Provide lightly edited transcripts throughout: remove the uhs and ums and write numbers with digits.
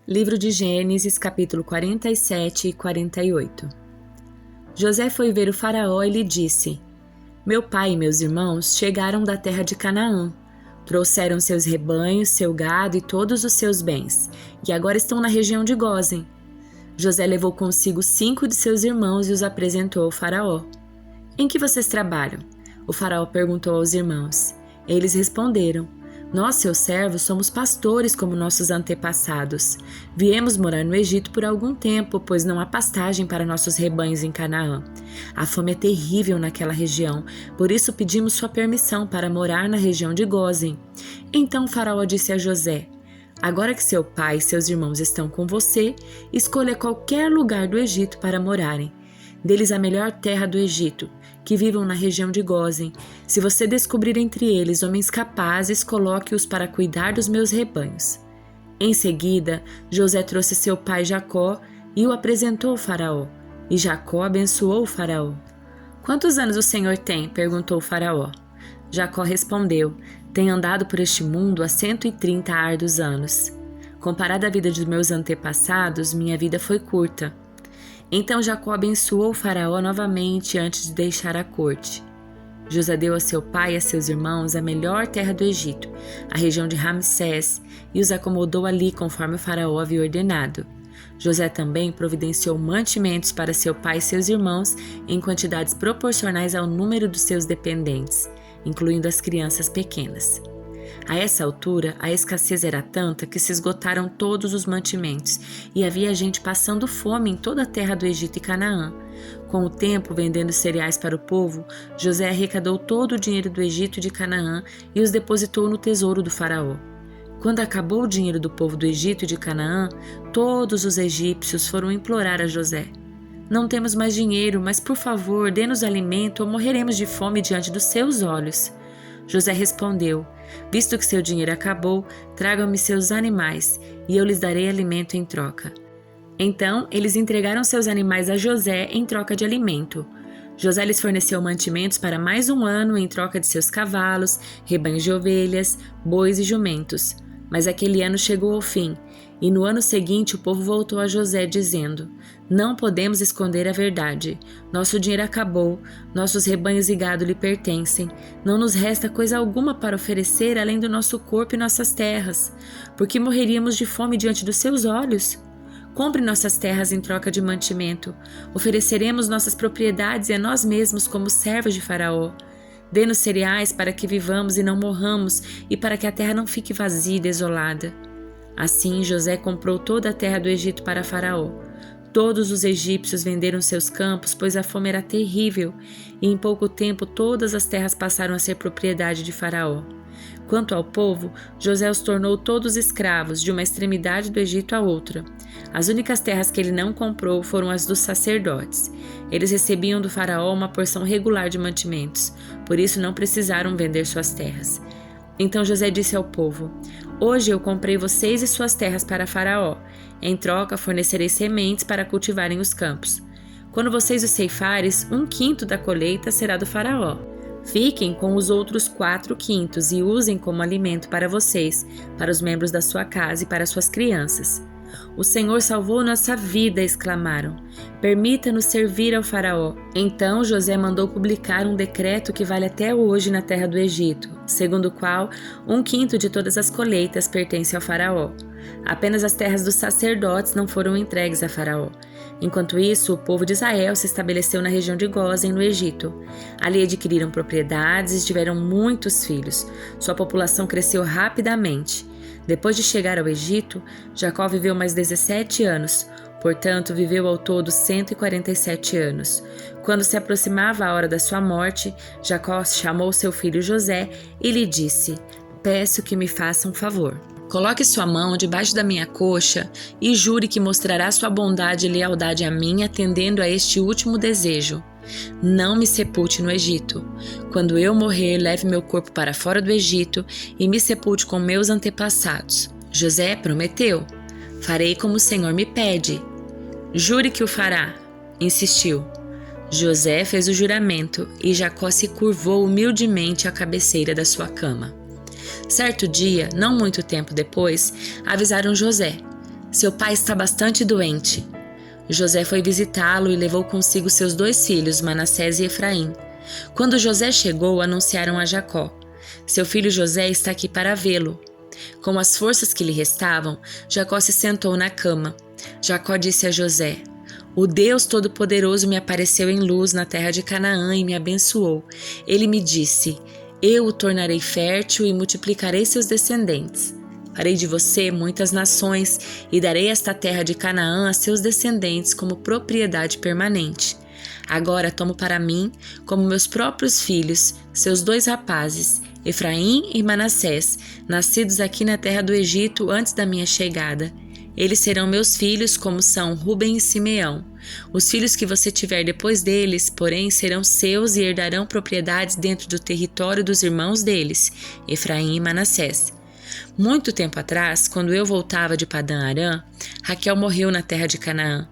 Livro de Gênesis, capítulo 47 e 48. José foi ver o faraó e lhe disse: Meu pai e meus irmãos chegaram da terra de Canaã. Trouxeram seus rebanhos, seu gado e todos os seus bens, e agora estão na região de Gósen. José levou consigo 5 de seus irmãos e os apresentou ao faraó. Em que vocês trabalham? O faraó perguntou aos irmãos. Eles responderam: Nós, seus servos, somos pastores como nossos antepassados. Viemos morar no Egito por algum tempo, pois não há pastagem para nossos rebanhos em Canaã. A fome é terrível naquela região, por isso pedimos sua permissão para morar na região de Gósen. Então o faraó disse a José: Agora que seu pai e seus irmãos estão com você, escolha qualquer lugar do Egito para morarem. Deles a melhor terra do Egito, que vivam na região de Gósen. Se você descobrir entre eles homens capazes, coloque-os para cuidar dos meus rebanhos. Em seguida, José trouxe seu pai Jacó e o apresentou ao faraó. E Jacó abençoou o faraó. Quantos anos o senhor tem? Perguntou o faraó. Jacó respondeu: Tenho andado por este mundo há 130 árduos anos. Comparada à vida dos meus antepassados, minha vida foi curta. Então Jacó abençoou o faraó novamente antes de deixar a corte. José deu a seu pai e a seus irmãos a melhor terra do Egito, a região de Ramsés, e os acomodou ali conforme o faraó havia ordenado. José também providenciou mantimentos para seu pai e seus irmãos em quantidades proporcionais ao número dos seus dependentes, incluindo as crianças pequenas. A essa altura, a escassez era tanta que se esgotaram todos os mantimentos e havia gente passando fome em toda a terra do Egito e Canaã. Com o tempo, vendendo cereais para o povo, José arrecadou todo o dinheiro do Egito e de Canaã e os depositou no tesouro do faraó. Quando acabou o dinheiro do povo do Egito e de Canaã, todos os egípcios foram implorar a José: Não temos mais dinheiro, mas por favor, dê-nos alimento ou morreremos de fome diante dos seus olhos. José respondeu: Visto que seu dinheiro acabou, tragam-me seus animais, e eu lhes darei alimento em troca. Então, eles entregaram seus animais a José em troca de alimento. José lhes forneceu mantimentos para mais um ano em troca de seus cavalos, rebanhos de ovelhas, bois e jumentos. Mas aquele ano chegou ao fim, e no ano seguinte o povo voltou a José dizendo: Não podemos esconder a verdade. Nosso dinheiro acabou, nossos rebanhos e gado lhe pertencem. Não nos resta coisa alguma para oferecer além do nosso corpo e nossas terras, porque morreríamos de fome diante dos seus olhos. Compre nossas terras em troca de mantimento. Ofereceremos nossas propriedades a nós mesmos como servos de Faraó. Dê-nos cereais para que vivamos e não morramos, e para que a terra não fique vazia e desolada. Assim, José comprou toda a terra do Egito para Faraó. Todos os egípcios venderam seus campos, pois a fome era terrível, e em pouco tempo todas as terras passaram a ser propriedade de Faraó. Quanto ao povo, José os tornou todos escravos, de uma extremidade do Egito à outra. As únicas terras que ele não comprou foram as dos sacerdotes. Eles recebiam do faraó uma porção regular de mantimentos, por isso não precisaram vender suas terras. Então José disse ao povo: Hoje eu comprei vocês e suas terras para Faraó. Em troca, fornecerei sementes para cultivarem os campos. Quando vocês os ceifares, 1/5 da colheita será do Faraó. Fiquem com os outros 4/5 e usem como alimento para vocês, para os membros da sua casa e para suas crianças. O Senhor salvou nossa vida, exclamaram. Permita-nos servir ao faraó. Então José mandou publicar um decreto que vale até hoje na terra do Egito, segundo o qual 1/5 de todas as colheitas pertence ao faraó. Apenas as terras dos sacerdotes não foram entregues a faraó. Enquanto isso, o povo de Israel se estabeleceu na região de Gósen, no Egito. Ali adquiriram propriedades e tiveram muitos filhos. Sua população cresceu rapidamente. Depois de chegar ao Egito, Jacó viveu mais 17 anos, portanto viveu ao todo 147 anos. Quando se aproximava a hora da sua morte, Jacó chamou seu filho José e lhe disse: Peço que me faça um favor. Coloque sua mão debaixo da minha coxa e jure que mostrará sua bondade e lealdade a mim, atendendo a este último desejo. Não me sepulte no Egito. Quando eu morrer, leve meu corpo para fora do Egito e me sepulte com meus antepassados. José prometeu: Farei como o Senhor me pede. Jure que o fará, insistiu. José fez o juramento e Jacó se curvou humildemente à cabeceira da sua cama. Certo dia, não muito tempo depois, avisaram José: Seu pai está bastante doente. José foi visitá-lo e levou consigo seus 2 filhos, Manassés e Efraim. Quando José chegou, anunciaram a Jacó: seu filho José está aqui para vê-lo. Com as forças que lhe restavam, Jacó se sentou na cama. Jacó disse a José: o Deus Todo-Poderoso me apareceu em luz na terra de Canaã e me abençoou. Ele me disse: eu o tornarei fértil e multiplicarei seus descendentes. Farei de você muitas nações e darei esta terra de Canaã a seus descendentes como propriedade permanente. Agora tomo para mim, como meus próprios filhos, seus 2 rapazes, Efraim e Manassés, nascidos aqui na terra do Egito antes da minha chegada. Eles serão meus filhos, como são Ruben e Simeão. Os filhos que você tiver depois deles, porém, serão seus e herdarão propriedades dentro do território dos irmãos deles, Efraim e Manassés. Muito tempo atrás, quando eu voltava de Padã-Arã, Raquel morreu na terra de Canaã.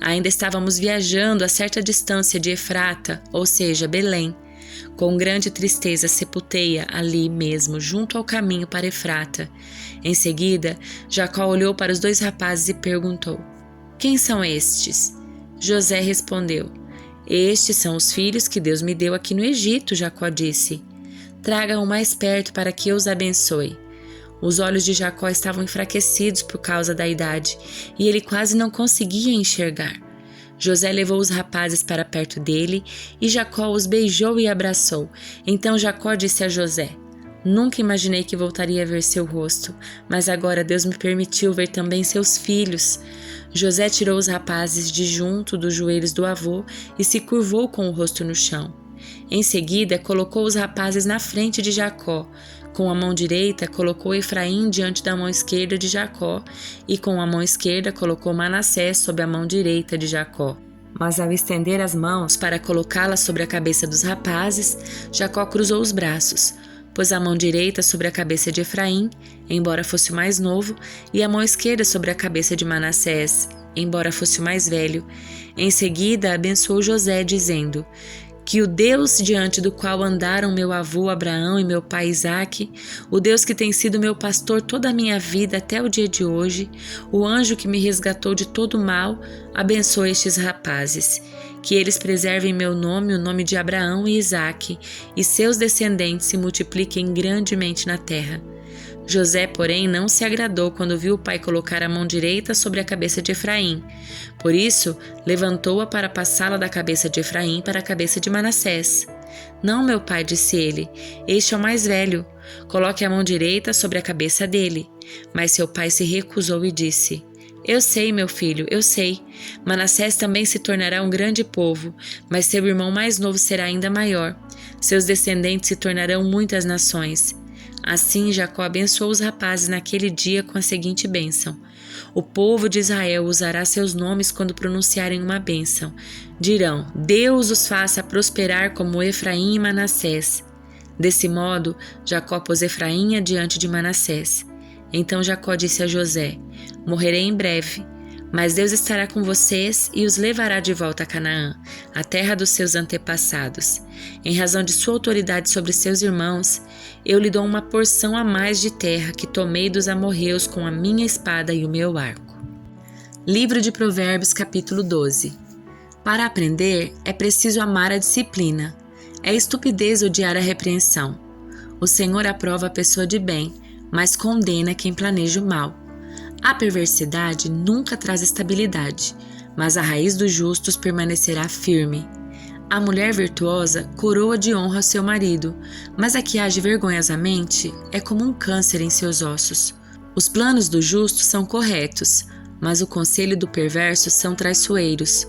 Ainda estávamos viajando a certa distância de Efrata, ou seja, Belém. Com grande tristeza sepultei-a ali mesmo, junto ao caminho para Efrata. Em seguida, Jacó olhou para os 2 rapazes e perguntou: quem são estes? José respondeu: estes são os filhos que Deus me deu aqui no Egito, Jacó disse. Traga-o mais perto para que eu os abençoe. Os olhos de Jacó estavam enfraquecidos por causa da idade, e ele quase não conseguia enxergar. José levou os rapazes para perto dele, e Jacó os beijou e abraçou. Então Jacó disse a José: nunca imaginei que voltaria a ver seu rosto, mas agora Deus me permitiu ver também seus filhos. José tirou os rapazes de junto dos joelhos do avô e se curvou com o rosto no chão. Em seguida, colocou os rapazes na frente de Jacó. Com a mão direita, colocou Efraim diante da mão esquerda de Jacó, e com a mão esquerda colocou Manassés sob a mão direita de Jacó. Mas ao estender as mãos para colocá-las sobre a cabeça dos rapazes, Jacó cruzou os braços, pôs a mão direita sobre a cabeça de Efraim, embora fosse o mais novo, e a mão esquerda sobre a cabeça de Manassés, embora fosse o mais velho. Em seguida, abençoou José, dizendo: que o Deus diante do qual andaram meu avô Abraão e meu pai Isaque, o Deus que tem sido meu pastor toda a minha vida até o dia de hoje, o anjo que me resgatou de todo o mal, abençoe estes rapazes. Que eles preservem meu nome, o nome de Abraão e Isaque, e seus descendentes se multipliquem grandemente na terra. José, porém, não se agradou quando viu o pai colocar a mão direita sobre a cabeça de Efraim. Por isso, levantou-a para passá-la da cabeça de Efraim para a cabeça de Manassés. Não, meu pai, disse ele, este é o mais velho. Coloque a mão direita sobre a cabeça dele. Mas seu pai se recusou e disse: eu sei, meu filho, eu sei. Manassés também se tornará um grande povo, mas seu irmão mais novo será ainda maior. Seus descendentes se tornarão muitas nações. Assim, Jacó abençoou os rapazes naquele dia com a seguinte bênção: o povo de Israel usará seus nomes quando pronunciarem uma bênção. Dirão: Deus os faça prosperar como Efraim e Manassés. Desse modo, Jacó pôs Efraim adiante de Manassés. Então Jacó disse a José: morrerei em breve, mas Deus estará com vocês e os levará de volta a Canaã, a terra dos seus antepassados. Em razão de sua autoridade sobre seus irmãos, eu lhe dou uma porção a mais de terra que tomei dos amorreus com a minha espada e o meu arco. Livro de Provérbios, capítulo 12. Para aprender, é preciso amar a disciplina. É estupidez odiar a repreensão. O Senhor aprova a pessoa de bem, mas condena quem planeja o mal. A perversidade nunca traz estabilidade, mas a raiz dos justos permanecerá firme. A mulher virtuosa coroa de honra ao seu marido, mas a que age vergonhosamente é como um câncer em seus ossos. Os planos do justo são corretos, mas o conselho do perverso são traiçoeiros.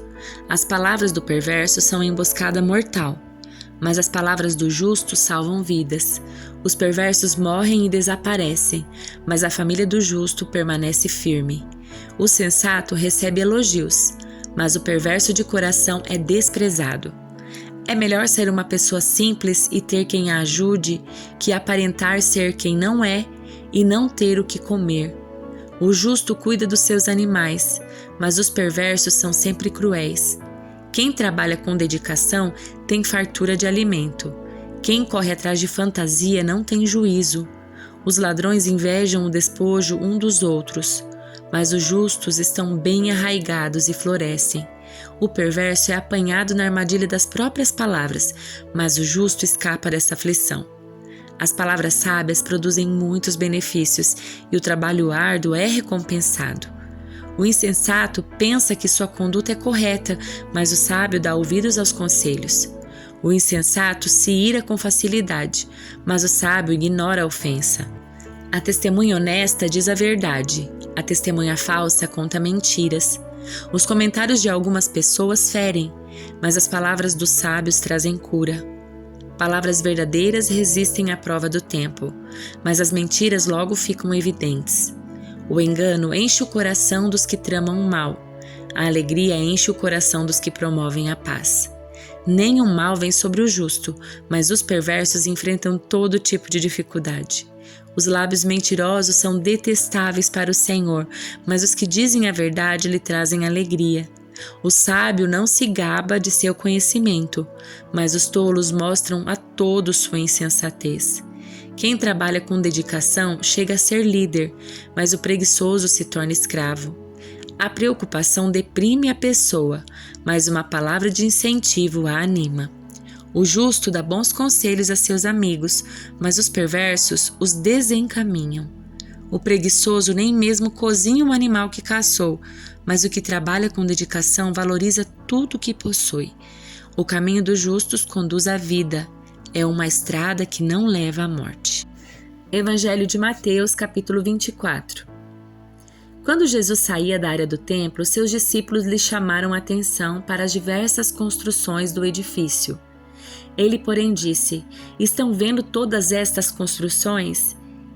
As palavras do perverso são emboscada mortal, mas as palavras do justo salvam vidas. Os perversos morrem e desaparecem, mas a família do justo permanece firme. O sensato recebe elogios, mas o perverso de coração é desprezado. É melhor ser uma pessoa simples e ter quem a ajude que aparentar ser quem não é e não ter o que comer. O justo cuida dos seus animais, mas os perversos são sempre cruéis. Quem trabalha com dedicação tem fartura de alimento. Quem corre atrás de fantasia não tem juízo. Os ladrões invejam o despojo um dos outros. mas os justos estão bem arraigados e florescem. O perverso é apanhado na armadilha das próprias palavras, mas o justo escapa dessa aflição. As palavras sábias produzem muitos benefícios e o trabalho árduo é recompensado. O insensato pensa que sua conduta é correta, mas o sábio dá ouvidos aos conselhos. O insensato se ira com facilidade, mas o sábio ignora a ofensa. A testemunha honesta diz a verdade, a testemunha falsa conta mentiras. Os comentários de algumas pessoas ferem, mas as palavras dos sábios trazem cura. Palavras verdadeiras resistem à prova do tempo, mas as mentiras logo ficam evidentes. O engano enche o coração dos que tramam o mal. A alegria enche o coração dos que promovem a paz. Nenhum mal vem sobre o justo, mas os perversos enfrentam todo tipo de dificuldade. Os lábios mentirosos são detestáveis para o Senhor, mas os que dizem a verdade lhe trazem alegria. O sábio não se gaba de seu conhecimento, mas os tolos mostram a todos sua insensatez. Quem trabalha com dedicação chega a ser líder, mas o preguiçoso se torna escravo. A preocupação deprime a pessoa, mas uma palavra de incentivo a anima. O justo dá bons conselhos a seus amigos, mas os perversos os desencaminham. O preguiçoso nem mesmo cozinha o animal que caçou, mas o que trabalha com dedicação valoriza tudo o que possui. O caminho dos justos conduz à vida. É uma estrada que não leva à morte. Evangelho de Mateus, capítulo 24. Quando Jesus saía da área do templo, seus discípulos lhe chamaram a atenção para as diversas construções do edifício. Ele, porém, disse: "Estão vendo todas estas construções?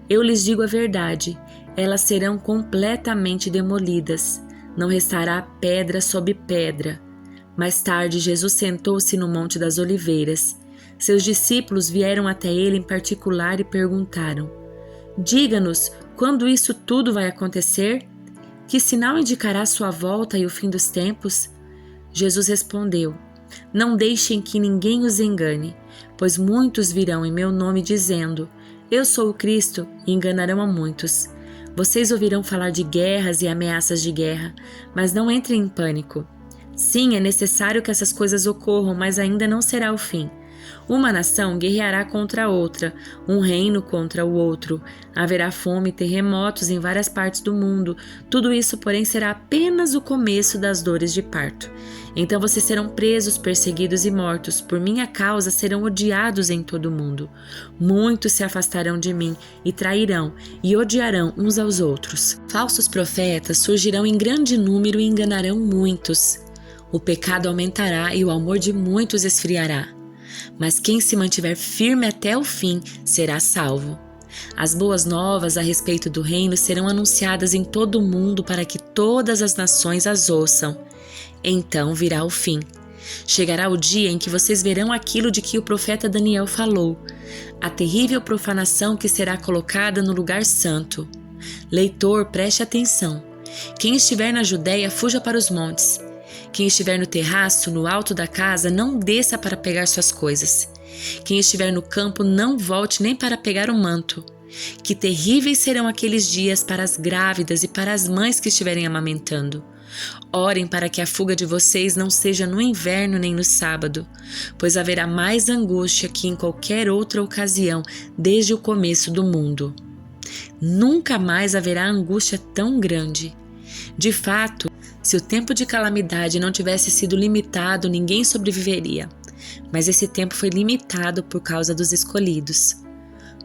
Eu lhes digo a verdade, elas serão completamente demolidas. Não restará pedra sobre pedra." Mais tarde, Jesus sentou-se no Monte das Oliveiras. Seus discípulos vieram até ele em particular e perguntaram: "Diga-nos, quando isso tudo vai acontecer? Que sinal indicará sua volta e o fim dos tempos?" Jesus respondeu: "Não deixem que ninguém os engane, pois muitos virão em meu nome dizendo: 'Eu sou o Cristo', e enganarão a muitos. Vocês ouvirão falar de guerras e ameaças de guerra, mas não entrem em pânico. Sim, é necessário que essas coisas ocorram, mas ainda não será o fim. Uma nação guerreará contra outra, um reino contra o outro. Haverá fome e terremotos em várias partes do mundo. Tudo isso, porém, será apenas o começo das dores de parto. Então vocês serão presos, perseguidos e mortos. Por minha causa serão odiados em todo o mundo. Muitos se afastarão de mim e trairão e odiarão uns aos outros. Falsos profetas surgirão em grande número e enganarão muitos. O pecado aumentará e o amor de muitos esfriará. Mas quem se mantiver firme até o fim será salvo. As boas novas a respeito do reino serão anunciadas em todo o mundo para que todas as nações as ouçam. Então virá o fim. Chegará o dia em que vocês verão aquilo de que o profeta Daniel falou, a terrível profanação que será colocada no lugar santo. Leitor, preste atenção. Quem estiver na Judéia, fuja para os montes. Quem estiver no terraço, no alto da casa, não desça para pegar suas coisas. Quem estiver no campo, não volte nem para pegar o manto. Que terríveis serão aqueles dias para as grávidas e para as mães que estiverem amamentando. Orem para que a fuga de vocês não seja no inverno nem no sábado, pois haverá mais angústia que em qualquer outra ocasião desde o começo do mundo. Nunca mais haverá angústia tão grande. De fato, se o tempo de calamidade não tivesse sido limitado, ninguém sobreviveria. Mas esse tempo foi limitado por causa dos escolhidos.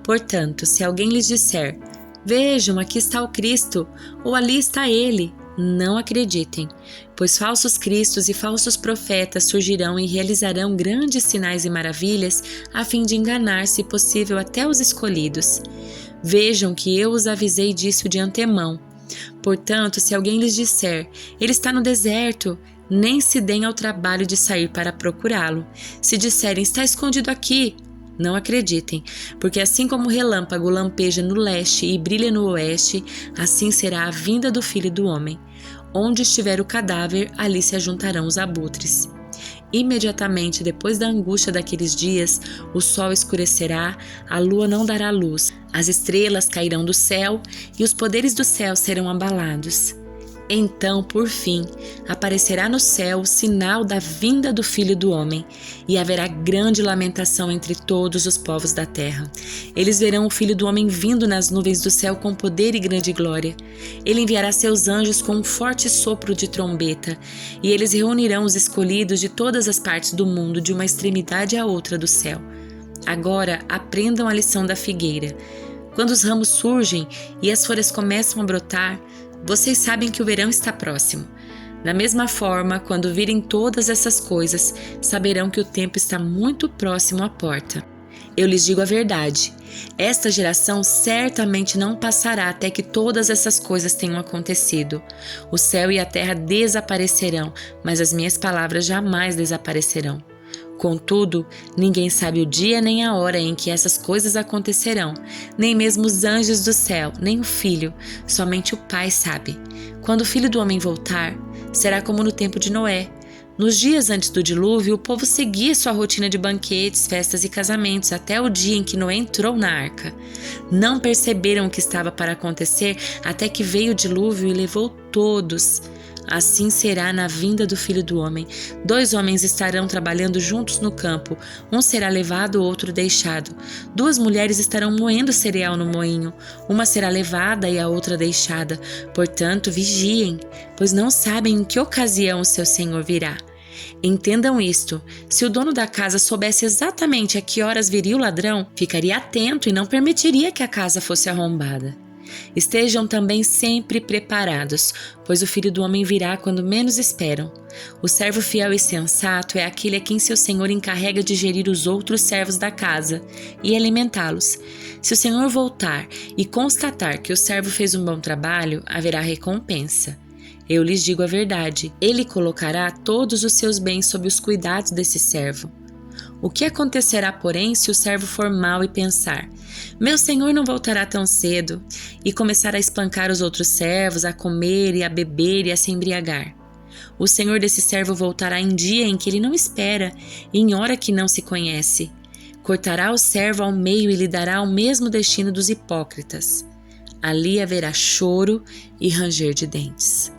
Portanto, se alguém lhes disser: "Vejam, aqui está o Cristo", ou "Ali está ele", não acreditem, pois falsos cristos e falsos profetas surgirão e realizarão grandes sinais e maravilhas a fim de enganar, se possível, até os escolhidos. Vejam que eu os avisei disso de antemão. Portanto, se alguém lhes disser: "Ele está no deserto", nem se deem ao trabalho de sair para procurá-lo. Se disserem: "Está escondido aqui", não acreditem, porque assim como o relâmpago lampeja no leste e brilha no oeste, assim será a vinda do Filho do Homem. Onde estiver o cadáver, ali se ajuntarão os abutres. Imediatamente depois da angústia daqueles dias, o sol escurecerá, a lua não dará luz, as estrelas cairão do céu e os poderes do céu serão abalados. Então, por fim, aparecerá no céu o sinal da vinda do Filho do Homem, e haverá grande lamentação entre todos os povos da terra. Eles verão o Filho do Homem vindo nas nuvens do céu com poder e grande glória. Ele enviará seus anjos com um forte sopro de trombeta, e eles reunirão os escolhidos de todas as partes do mundo, de uma extremidade à outra do céu. Agora, aprendam a lição da figueira. Quando os ramos surgem e as folhas começam a brotar, vocês sabem que o verão está próximo. Da mesma forma, quando virem todas essas coisas, saberão que o tempo está muito próximo à porta. Eu lhes digo a verdade, esta geração certamente não passará até que todas essas coisas tenham acontecido. O céu e a terra desaparecerão, mas as minhas palavras jamais desaparecerão. Contudo, ninguém sabe o dia nem a hora em que essas coisas acontecerão, nem mesmo os anjos do céu, nem o Filho, somente o Pai sabe. Quando o Filho do Homem voltar, será como no tempo de Noé. Nos dias antes do dilúvio, o povo seguia sua rotina de banquetes, festas e casamentos até o dia em que Noé entrou na arca. Não perceberam o que estava para acontecer até que veio o dilúvio e levou todos. Assim será na vinda do Filho do Homem. 2 homens estarão trabalhando juntos no campo. Um será levado, o outro deixado. 2 mulheres estarão moendo cereal no moinho. Uma será levada e a outra deixada. Portanto, vigiem, pois não sabem em que ocasião o seu Senhor virá. Entendam isto: se o dono da casa soubesse exatamente a que horas viria o ladrão, ficaria atento e não permitiria que a casa fosse arrombada. Estejam também sempre preparados, pois o Filho do Homem virá quando menos esperam. O servo fiel e sensato é aquele a quem seu senhor encarrega de gerir os outros servos da casa e alimentá-los. Se o senhor voltar e constatar que o servo fez um bom trabalho, haverá recompensa. Eu lhes digo a verdade, ele colocará todos os seus bens sob os cuidados desse servo. O que acontecerá, porém, se o servo for mau e pensar: meu senhor não voltará tão cedo, e começar a espancar os outros servos, a comer e a beber e a se embriagar? O senhor desse servo voltará em dia em que ele não espera e em hora que não se conhece. Cortará o servo ao meio e lhe dará o mesmo destino dos hipócritas. Ali haverá choro e ranger de dentes.